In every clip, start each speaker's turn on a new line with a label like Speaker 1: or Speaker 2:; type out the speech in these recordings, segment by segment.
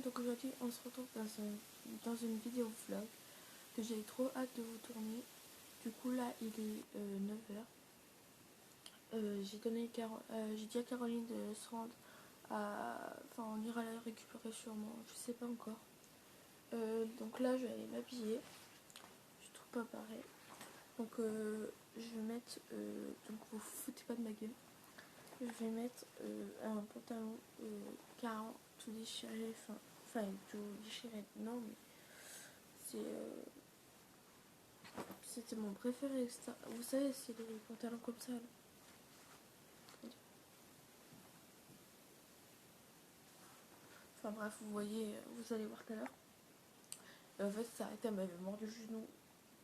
Speaker 1: donc aujourd'hui on se retrouve dans une vidéo vlog que j'ai trop hâte de vous tourner. Du coup là il est 9h. J'ai dit à Caroline de se rendre à... Enfin on ira la récupérer sûrement, je sais pas encore. Donc là je vais aller m'habiller. Je suis trop pas pareil. Donc je vais mettre... donc vous foutez pas de ma gueule. Je vais mettre un pantalon 40 tout déchiré, enfin tout déchiré, non mais c'était mon préféré, ça. Vous savez c'est les pantalons comme ça là. Enfin bref, vous voyez, vous allez voir tout à l'heure. En fait ça arrêté, elle m'avait mordu le genou,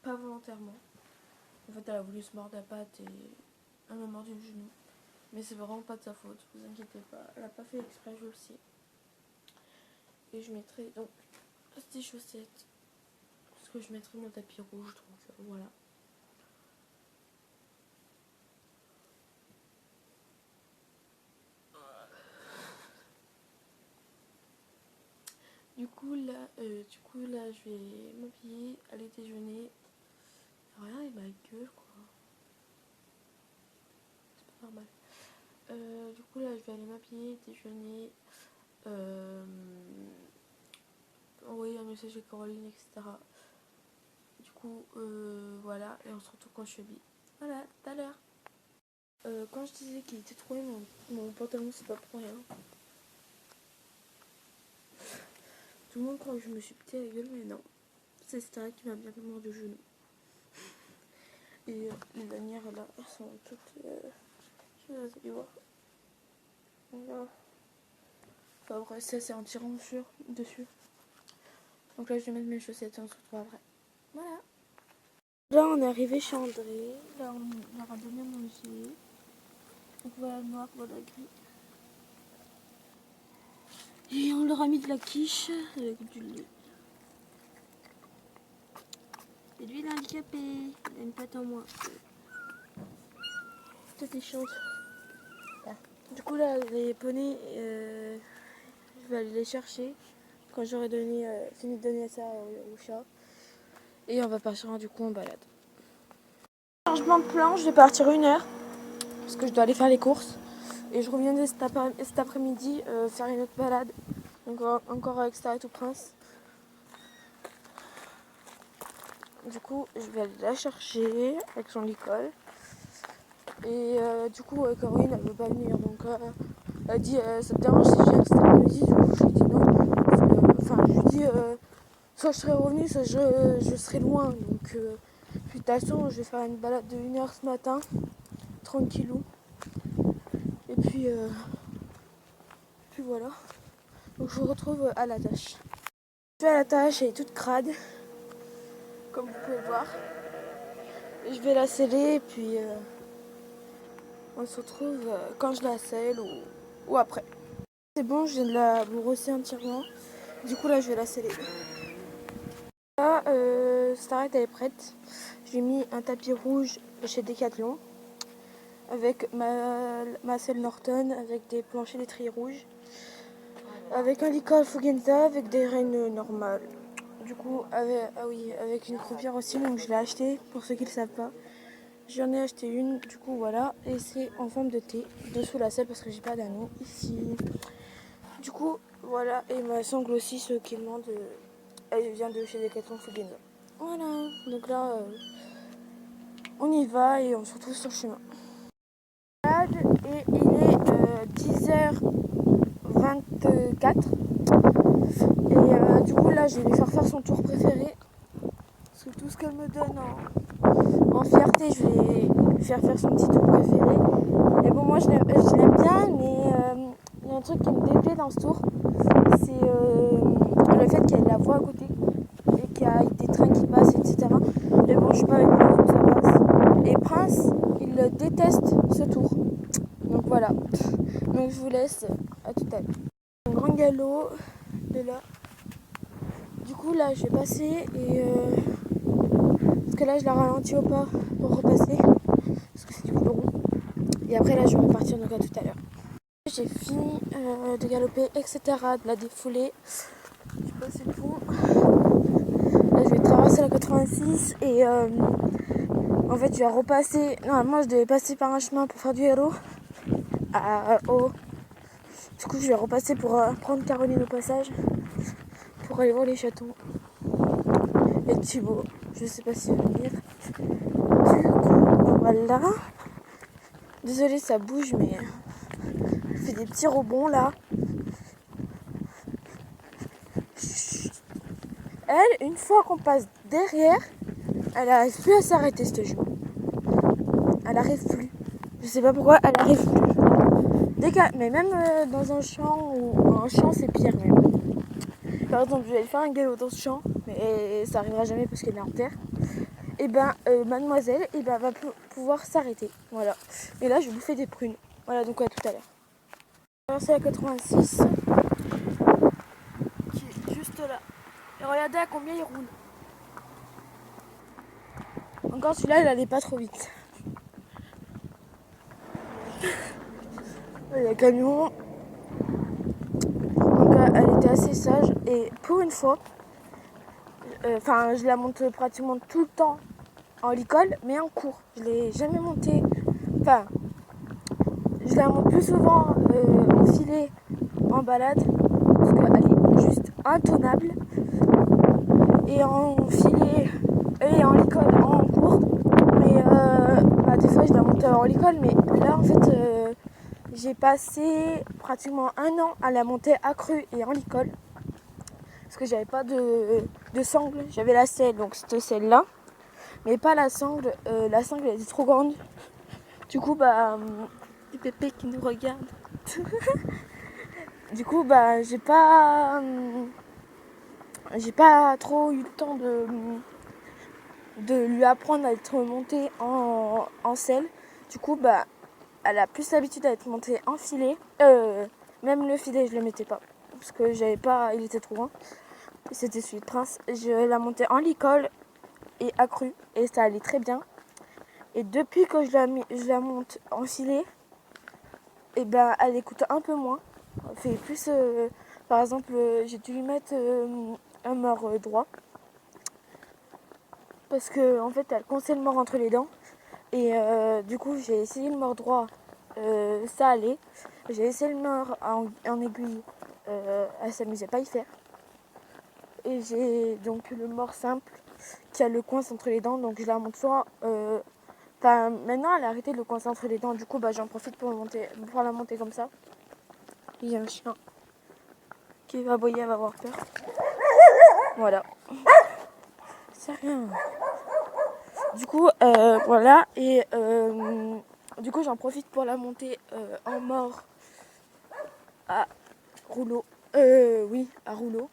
Speaker 1: pas volontairement. En fait elle a voulu se mordre la patte et elle m'a mordu le genou. Mais c'est vraiment pas de sa faute, vous inquiétez pas, elle a pas fait exprès, je le sais. Et je mettrai donc ces chaussettes, parce que je mettrai mon tapis rouge, donc voilà. Du coup là je vais m'habiller, aller déjeuner. Rien et ma gueule quoi. C'est pas normal. Du coup là je vais aller m'habiller, déjeuner, envoyer un message à Caroline, etc. Du coup voilà, et on se retrouve quand je suis habillée. Voilà, tout à l'heure. Quand je disais qu'il était trouvé mon pantalon, c'est pas pour rien. Tout le monde croit que je me suis pété la gueule, mais non. C'est Stara qui m'a bien mordu le genou. Et les lanières là, elles sont toutes... je vais vous allez voir. Voilà. Enfin bref, ça c'est anti-renfure dessus. Donc là je vais mettre mes chaussettes et on se retrouve après. Voilà. Là on est arrivé chez André. Là on leur a donné à manger. Donc voilà le noir, voilà le gris. Et on leur a mis de la quiche avec du lait. Et lui il est handicapé. Il a une patte en moins. C'était chiante. Du coup là les poneys, je vais aller les chercher quand j'aurai fini de donner ça au chat. Et on va partir du coup en balade. Changement de plan, je vais partir 1 heure parce que je dois aller faire les courses. Et je reviendrai cet après-midi faire une autre balade. Donc encore avec Star et tout Prince. Du coup je vais aller la chercher avec son licol. Et du coup Caroline elle veut pas venir. Donc elle dit ça te dérange si je viens cet après-midi. Du coup je lui dis non. Enfin je lui dis soit je serai revenue, soit je serai loin. Donc puis de toute façon je vais faire une balade de 1 heure ce matin. Tranquillou. Et puis voilà. Donc je vous retrouve à la tâche. Je suis à la tâche, elle est toute crade. Comme vous pouvez le voir. Et je vais la sceller et puis on se retrouve quand je la scelle ou après. C'est bon, je viens de la brosser entièrement. Du coup là je vais la sceller. Là, Starlight elle est prête. J'ai mis un tapis rouge chez Decathlon. Avec ma selle Norton, avec des planchers d'étrier rouges. Avec un licol Fugenza, avec des rênes normales. Du coup, avec une croupière aussi, donc je l'ai acheté pour ceux qui ne le savent pas. J'en ai acheté une, du coup voilà, et c'est en forme de T, dessous la selle parce que j'ai pas d'anneau ici. Du coup, voilà, et ma sangle aussi, ceux qui demandent, elle vient de chez Decathlon Fugenza. Voilà, donc là, on y va et on se retrouve sur le chemin. Et il est 10h24. Et du coup là je vais lui faire son tour préféré. Parce que tout ce qu'elle me donne en fierté, je vais lui faire son petit tour préféré. Et bon moi je l'aime bien, mais il y a un truc qui me déplaît dans ce tour. C'est le fait qu'il y ait de la voie à côté. Et qu'il y a des trains qui passent, etc. Mais bon je suis pas avec moi, donc ça passe. Et Prince, il déteste ce tour. Donc voilà. Donc je vous laisse à tout à l'heure. Un grand galop de là. Du coup là je vais passer et parce que là je la ralentis au pas pour repasser. Parce que c'est du goudron. Et après là je vais repartir, donc à tout à l'heure. J'ai fini de galoper, etc. de la défouler. Je passe le pont. Là, je vais traverser la 86 et en fait, je vais repasser. Normalement, je devais passer par un chemin pour faire du héros. Du coup, je vais repasser pour prendre Caroline au passage pour aller voir les chatons. Et Thibaut, je sais pas s'il va venir. Du coup, voilà. Désolée, ça bouge, mais je fais des petits rebonds là. Elle, une fois qu'on passe derrière, elle n'arrive plus à s'arrêter cette joue. Elle arrive plus. Je sais pas pourquoi, elle arrive plus. Mais même dans un champ, ou un champ c'est pire même. Par exemple, je vais faire un galop dans ce champ, mais ça arrivera jamais parce qu'elle est en terre. Et ben, mademoiselle, va pouvoir s'arrêter. Voilà. Et là, je vais bouffer des prunes. Voilà, donc à tout à l'heure. C'est la 86, qui est juste là. Et regardez à combien il roule. Encore celui-là, il allait pas trop vite. Il y a le camion. Donc elle était assez sage. Et pour une fois, je la monte pratiquement tout le temps en licol, mais en cours. Je l'ai jamais montée. Enfin, je la monte plus souvent en filet, en balade, parce qu'elle est juste intenable. Et en filet et en licol en cours. Mais des fois je la monte en licol, mais là en fait j'ai passé pratiquement un an à la monter accrue et en licol. Parce que j'avais pas de sangle, j'avais la selle, donc c'était celle-là. Mais pas la sangle, la sangle elle était trop grande. Du coup les pépés qui nous regardent. Du coup j'ai pas trop eu le temps de lui apprendre à être montée en selle. Du coup elle a plus l'habitude à être montée en filet. Même le filet je le mettais pas. Parce que j'avais pas. Il était trop loin. C'était celui de Prince. Je la montais en licol et accrue. Et ça allait très bien. Et depuis que je la monte en filet, elle écoute un peu moins. Elle fait plus. Par exemple, j'ai dû lui mettre un mort droit. Parce que en fait elle coinçait le mort entre les dents. Et du coup j'ai essayé le mort droit. Ça allait. J'ai essayé le mort en aiguille. Elle s'amusait pas à y faire. Et j'ai donc le mort simple qui a le coince entre les dents. Donc je la monte soit. Maintenant elle a arrêté de le coincer entre les dents. Du coup j'en profite pour la monter comme ça. Il y a un chien qui va aboyer, elle va avoir peur. Voilà. C'est rien. Du coup voilà. Et du coup j'en profite pour la monter en mort à rouleau. Oui, à rouleau.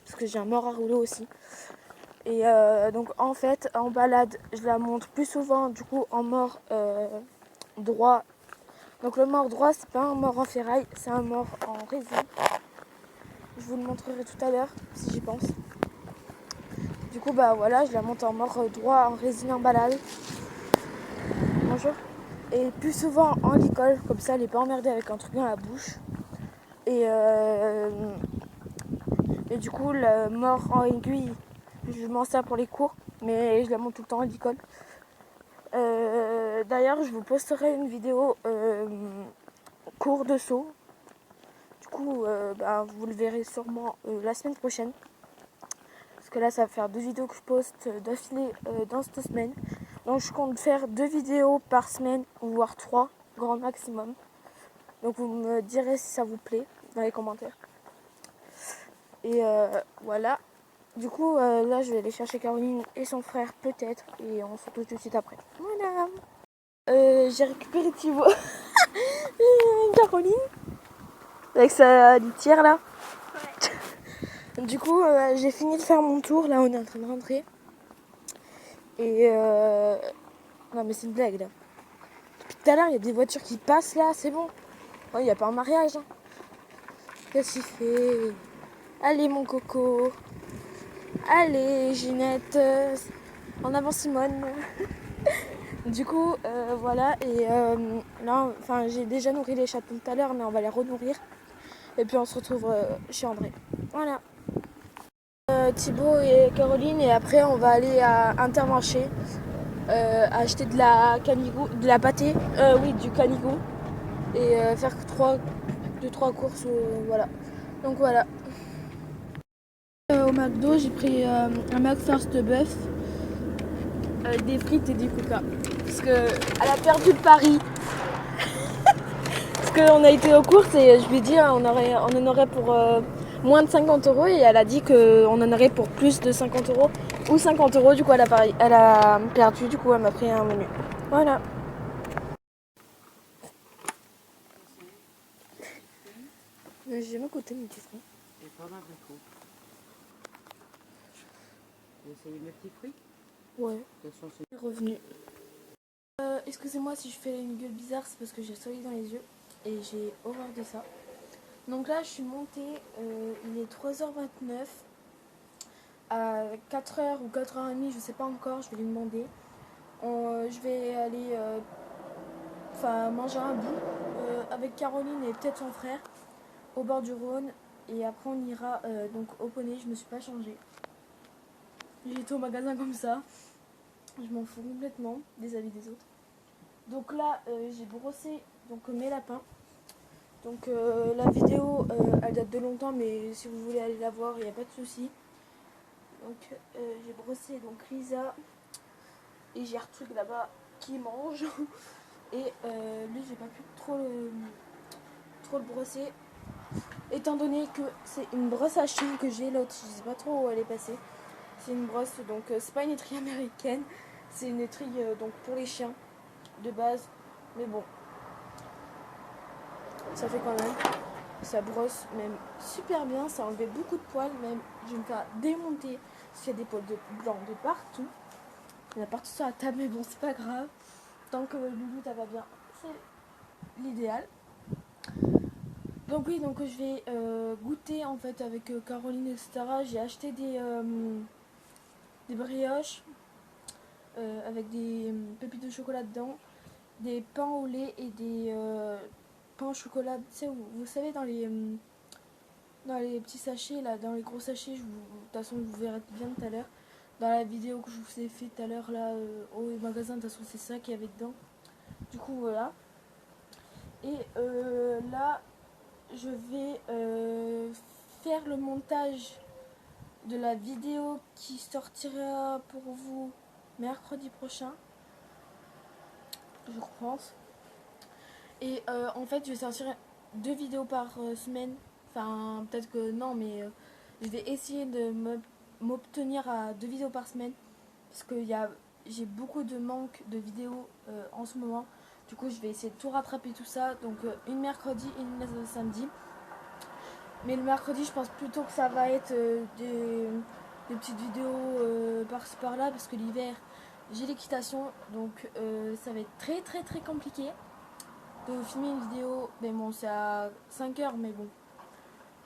Speaker 1: Parce que j'ai un mort à rouleau aussi. Et donc en fait en balade je la monte plus souvent du coup en mort droit. Donc le mort droit c'est pas un mort en ferraille, c'est un mort en résine. Je vous le montrerai tout à l'heure si j'y pense. Du coup voilà, je la monte en mort droit en résine en balade. Bonjour. Et plus souvent en licol, comme ça elle est pas emmerdée avec un truc dans la bouche. Et du coup le mort en aiguille, je m'en sers pour les cours, mais je la monte tout le temps en licol. D'ailleurs, je vous posterai une vidéo cours de saut. Du coup, vous le verrez sûrement la semaine prochaine. Parce que là, ça va faire 2 vidéos que je poste d'affilée dans cette semaine. Donc, je compte faire 2 vidéos par semaine, voire 3, grand maximum. Donc, vous me direz si ça vous plaît dans les commentaires. Et voilà. Du coup, là, je vais aller chercher Caroline et son frère, peut-être. Et on se retrouve tout de suite après. Voilà. J'ai récupéré Thibaut. Caroline. Avec sa litière là. Ouais. Du coup, j'ai fini de faire mon tour. Là, on est en train de rentrer. Et non, mais c'est une blague là. Depuis tout à l'heure, il y a des voitures qui passent là, c'est bon. Il n'y a pas un mariage. Hein. Qu'est-ce qu'il fait? Allez, mon coco. Allez, Ginette. En avant, Simone. Du coup, voilà. Et là, j'ai déjà nourri les chatons tout à l'heure, mais on va les renourrir. Et puis on se retrouve chez André. Voilà. Thibaut et Caroline, et après on va aller à Intermarché acheter de la canigou, de la pâtée, oui, du canigou, et faire 2-3 courses, voilà. Donc voilà. Au McDo, j'ai pris un McFirst de bœuf avec des frites et du coca. Parce qu'elle a perdu le pari. Parce qu'on a été aux courses et je lui ai dit on en aurait pour moins de 50 € et elle a dit qu'on en aurait pour plus de 50 € ou 50 €. Du coup, elle a perdu, du coup, elle m'a pris un menu. Voilà. J'ai jamais goûté mes petits fruits.
Speaker 2: Et pas d'abricot. Vous essayez mes petits fruits?
Speaker 1: Ouais.
Speaker 2: De toute façon, c'est
Speaker 1: Revenu. Excusez-moi si je fais une gueule bizarre, c'est parce que j'ai le soleil dans les yeux et j'ai horreur de ça. Donc là, je suis montée, il est 3h29. À 4h ou 4h30, je sais pas encore, je vais lui demander. Je vais aller manger un bout avec Caroline et peut-être son frère au bord du Rhône. Et après, on ira donc au poney. Je me suis pas changée. J'ai été au magasin comme ça. Je m'en fous complètement des avis des autres. Donc là, j'ai brossé donc mes lapins. Donc la vidéo, elle date de longtemps, mais si vous voulez aller la voir, il n'y a pas de souci. Donc j'ai brossé donc Lisa et Gertrude là-bas qui mange. Et lui, j'ai pas pu trop le brosser. Étant donné que c'est une brosse à chien que j'ai, l'autre, je sais pas trop où elle est passée. C'est une brosse, donc c'est pas une étrille américaine. C'est une étrille donc pour les chiens de base. Mais bon, ça fait quand même. Ça brosse même super bien, ça enlevait beaucoup de poils. Même, je vais me faire démonter parce qu'il y a des poils blancs de partout. Il y en a partout sur la table, mais bon, c'est pas grave. Tant que Loulou, ça va bien, c'est l'idéal. Donc oui, donc je vais goûter en fait avec Caroline, etc. J'ai acheté des brioches avec des pépites de chocolat dedans, des pains au lait et des pains au chocolat. Tu sais, vous savez, dans les petits sachets, là, dans les gros sachets, de toute façon, vous verrez bien tout à l'heure. Dans la vidéo que je vous ai fait tout à l'heure, là, au magasin, de toute façon, c'est ça qu'il y avait dedans. Du coup, voilà. Et là, je vais faire le montage de la vidéo qui sortira pour vous mercredi prochain, je pense. Et en fait, je vais sortir 2 vidéos par semaine. Enfin, peut-être que non, mais je vais essayer de m'obtenir à 2 vidéos par semaine. Parce que j'ai beaucoup de manque de vidéos en ce moment. Du coup, je vais essayer de tout rattraper tout ça. Donc, une mercredi et une le samedi. Mais le mercredi, je pense plutôt que ça va être des petites vidéos par-ci par-là. Parce que l'hiver, j'ai l'équitation. Donc, ça va être très très très compliqué de filmer une vidéo. Mais bon, c'est à 5h, mais bon.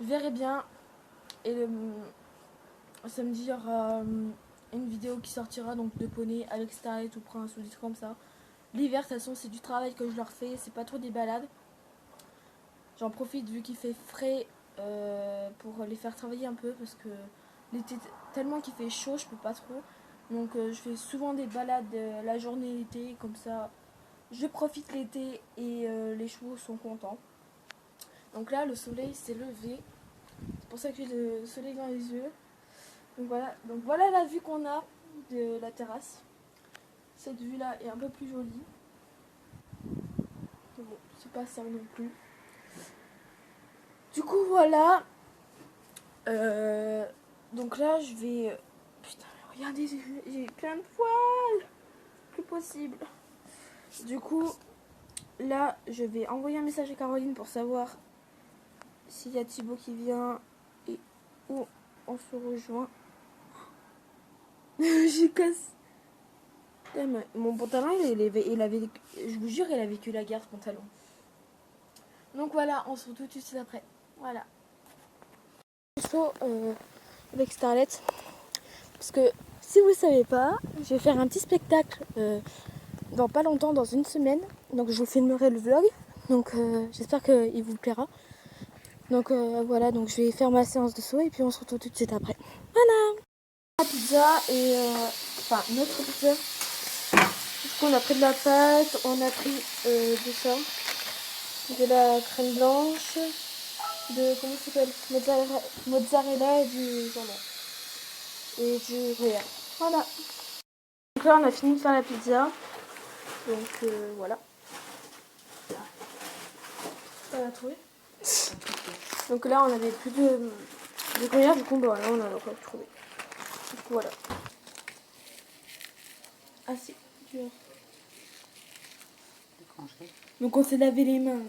Speaker 1: Je verrai bien. Et le samedi, il y aura une vidéo qui sortira donc de poney avec Starlet ou Prince ou des trucs comme ça. L'hiver, de toute façon, c'est du travail que je leur fais. C'est pas trop des balades. J'en profite vu qu'il fait frais pour les faire travailler un peu. Parce que l'été, tellement qu'il fait chaud, je peux pas trop. Donc je fais souvent des balades la journée l'été. Comme ça, je profite l'été et les chevaux sont contents. Donc là, le soleil s'est levé. C'est pour ça que j'ai le soleil dans les yeux. Donc voilà la vue qu'on a de la terrasse. Cette vue là est un peu plus jolie. Mais bon, c'est pas ça non plus. Du coup voilà. Donc là je vais. Putain, regardez, j'ai plein de poils. Plus possible. Du coup, là je vais envoyer un message à Caroline pour savoir s'il y a Thibaut qui vient et où on se rejoint. J'ai cassé. Mon pantalon, il avait, je vous jure, il a vécu la guerre, ce pantalon. Donc voilà, on se retrouve tout de suite après. Voilà. Avec Starlet. Parce que si vous ne savez pas, je vais faire un petit spectacle dans pas longtemps, dans une semaine. Donc je vous filmerai le vlog. Donc j'espère qu'il vous plaira. Donc voilà, donc je vais faire ma séance de saut et puis on se retrouve tout de suite après. Voilà. La pizza et enfin notre pizza. Du coup on a pris de la pâte, on a pris de ça, de la crème blanche, de comment ça s'appelle, mozzarella et du jambon et du gruyère. Voilà. Donc là on a fini de faire la pizza. Donc voilà. On a trouvé. Donc là on avait plus de gruyère, du coup bah, là on a retrouvé. Du coup voilà. Ah c'est dur. Donc on s'est lavé les mains.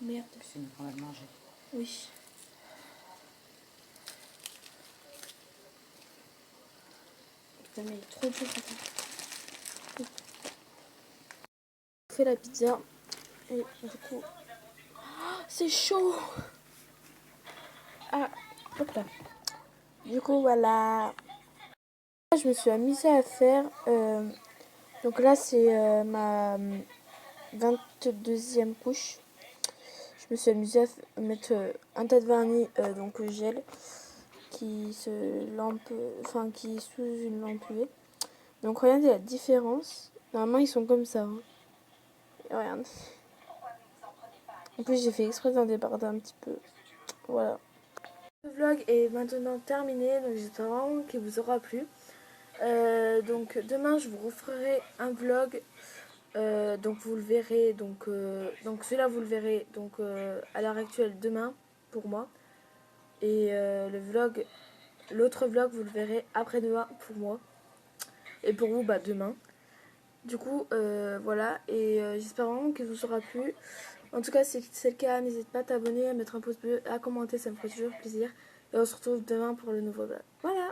Speaker 1: Merde.
Speaker 2: C'est une forme de manger.
Speaker 1: Oui. Putain mais il est trop dur ça. On fait la pizza. Et du coup... Oh, c'est chaud. Ah, hop là. Du coup voilà. Je me suis amusée à faire... donc là c'est ma 22e couche. Je me suis amusée à mettre un tas de vernis donc gel qui se lampe, enfin qui est sous une lampe UV. Donc regardez la différence. Normalement ils sont comme ça. Hein. Et regarde. En plus j'ai fait exprès d'en débarder un petit peu. Voilà. Le vlog est maintenant terminé, donc j'espère vraiment qu'il vous aura plu. Donc demain je vous referai un vlog. Donc vous le verrez, donc celui-là vous le verrez donc à l'heure actuelle demain pour moi. Et l'autre vlog vous le verrez après-demain pour moi. Et pour vous bah demain. Du coup voilà, et j'espère vraiment qu'il vous aura plu. En tout cas si c'est le cas, n'hésite pas à t'abonner, à mettre un pouce bleu, à commenter, ça me ferait toujours plaisir. Et on se retrouve demain pour le nouveau vlog. Voilà.